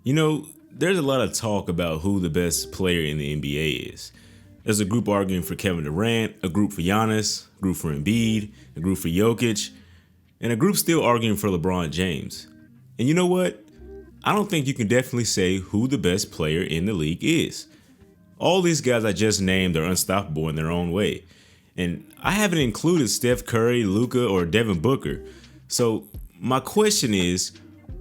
There's a lot of talk about who the best player in the NBA is. There's a group arguing for Kevin Durant, a group for Giannis, a group for Embiid, a group for Jokic, and a group still arguing for LeBron James. And you know what? I don't think you can definitely say who the best player in the league is. All these guys I just named are unstoppable in their own way. And I haven't included Steph Curry, Luka, or Devin Booker. So my question is,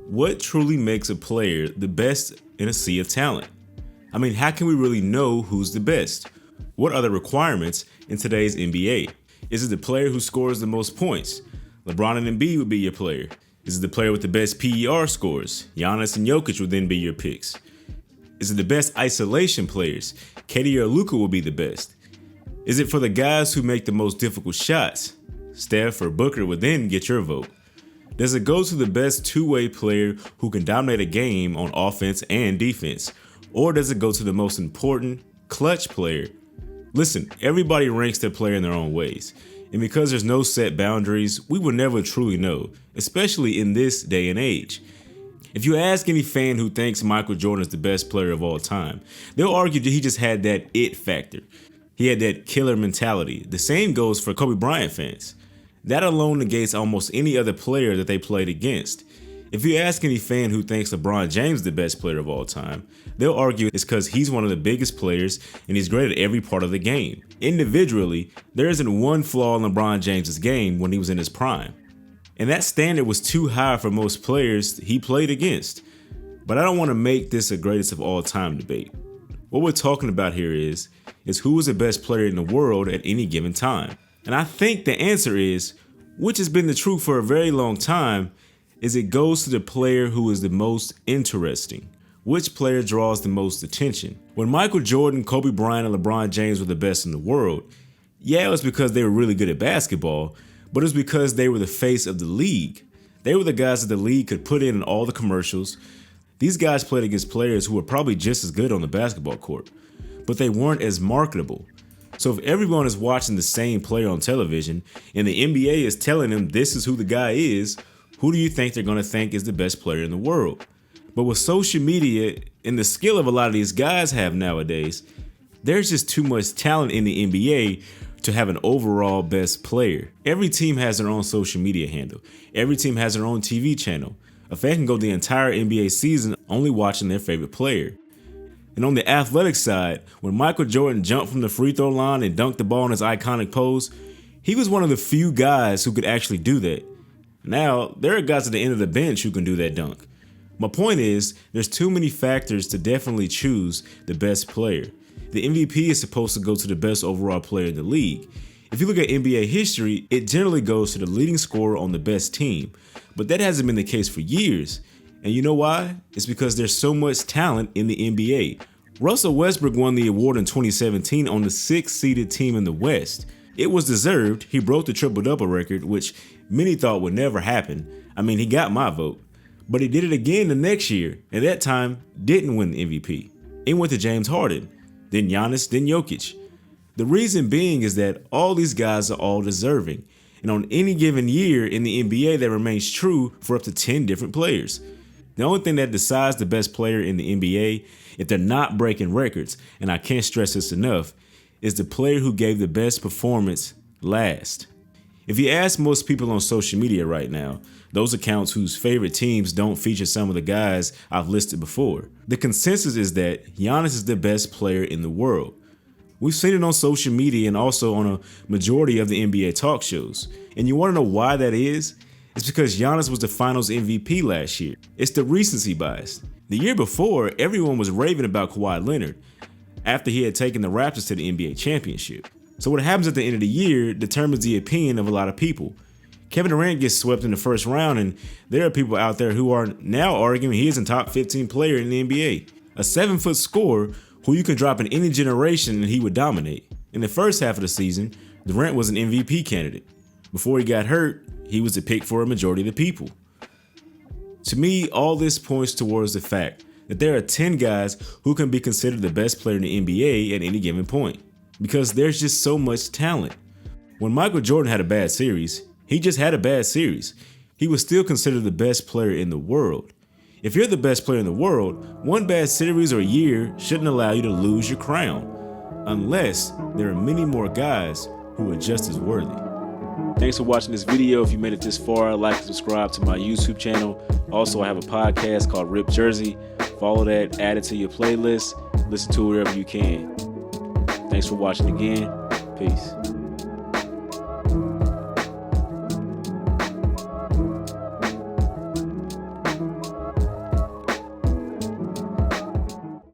what truly makes a player the best in a sea of talent? I mean, how can we really know who's the best? What are the requirements in today's NBA? Is it the player who scores the most points? LeBron and Embiid would be your player. Is it the player with the best PER scores? Giannis and Jokic would then be your picks. Is it the best isolation players? KD or Luka will be the best. Is it for the guys who make the most difficult shots? Steph or Booker would then get your vote. Does it go to the best two-way player who can dominate a game on offense and defense? Or does it go to the most important, clutch player? Listen, everybody ranks their player in their own ways. And because there's no set boundaries, we will never truly know, especially in this day and age. If you ask any fan who thinks Michael Jordan is the best player of all time, they'll argue that he just had that it factor. He had that killer mentality. The same goes for Kobe Bryant fans. That alone negates almost any other player that they played against. If you ask any fan who thinks LeBron James is the best player of all time, they'll argue it's because he's one of the biggest players and he's great at every part of the game. Individually, there isn't one flaw in LeBron James's game when he was in his prime. And that standard was too high for most players he played against. But I don't want to make this a greatest of all time debate. What we're talking about here is who is the best player in the world at any given time. And I think the answer is, which has been the truth for a very long time, is it goes to the player who is the most interesting. Which player draws the most attention? When Michael Jordan, Kobe Bryant, and LeBron James were the best in the world, yeah, it was because they were really good at basketball, but it was because they were the face of the league. They were the guys that the league could put in all the commercials. These guys played against players who were probably just as good on the basketball court, but they weren't as marketable. So if everyone is watching the same player on television and the NBA is telling them this is who the guy is, who do you think they're going to think is the best player in the world? But with social media and the skill of a lot of these guys have nowadays, there's just too much talent in the NBA to have an overall best player. Every team has their own social media handle. Every team has their own TV channel. A fan can go the entire NBA season only watching their favorite player. And on the athletic side, when Michael Jordan jumped from the free throw line and dunked the ball in his iconic pose, he was one of the few guys who could actually do that. Now, there are guys at the end of the bench who can do that dunk. My point is, there's too many factors to definitely choose the best player. The MVP is supposed to go to the best overall player in the league. If you look at NBA history, it generally goes to the leading scorer on the best team. But that hasn't been the case for years. And you know why? It's because there's so much talent in the NBA. Russell Westbrook won the award in 2017 on the 6th-seeded team in the West. It was deserved. He broke the triple-double record, which many thought would never happen. I mean, he got my vote. But he did it again the next year, and that time didn't win the MVP. It went to James Harden, then Giannis, then Jokic. The reason being is that all these guys are all deserving. And on any given year in the NBA, that remains true for up to 10 different players. The only thing that decides the best player in the NBA, if they're not breaking records, and I can't stress this enough, is the player who gave the best performance last. If you ask most people on social media right now, those accounts whose favorite teams don't feature some of the guys I've listed before, the consensus is that Giannis is the best player in the world. We've seen it on social media and also on a majority of the NBA talk shows. And you want to know why that is? It's because Giannis was the finals MVP last year. It's the recency bias. The year before, everyone was raving about Kawhi Leonard after he had taken the Raptors to the NBA championship. So what happens at the end of the year determines the opinion of a lot of people. Kevin Durant gets swept in the first round, and there are people out there who are now arguing he is a top 15 player in the NBA. A 7-foot scorer who you can drop in any generation and he would dominate. In the first half of the season, Durant was an MVP candidate. Before he got hurt, he was the pick for a majority of the people. To me, all this points towards the fact that there are 10 guys who can be considered the best player in the NBA at any given point, because there's just so much talent. When Michael Jordan had a bad series, he just had a bad series. He was still considered the best player in the world. If you're the best player in the world, one bad series or year shouldn't allow you to lose your crown, unless there are many more guys who are just as worthy. Thanks for watching this video. If you made it this far, like and subscribe to my YouTube channel. Also, I have a podcast called Rip Jersey. Follow that, add it to your playlist, listen to it wherever you can. Thanks for watching again. Peace.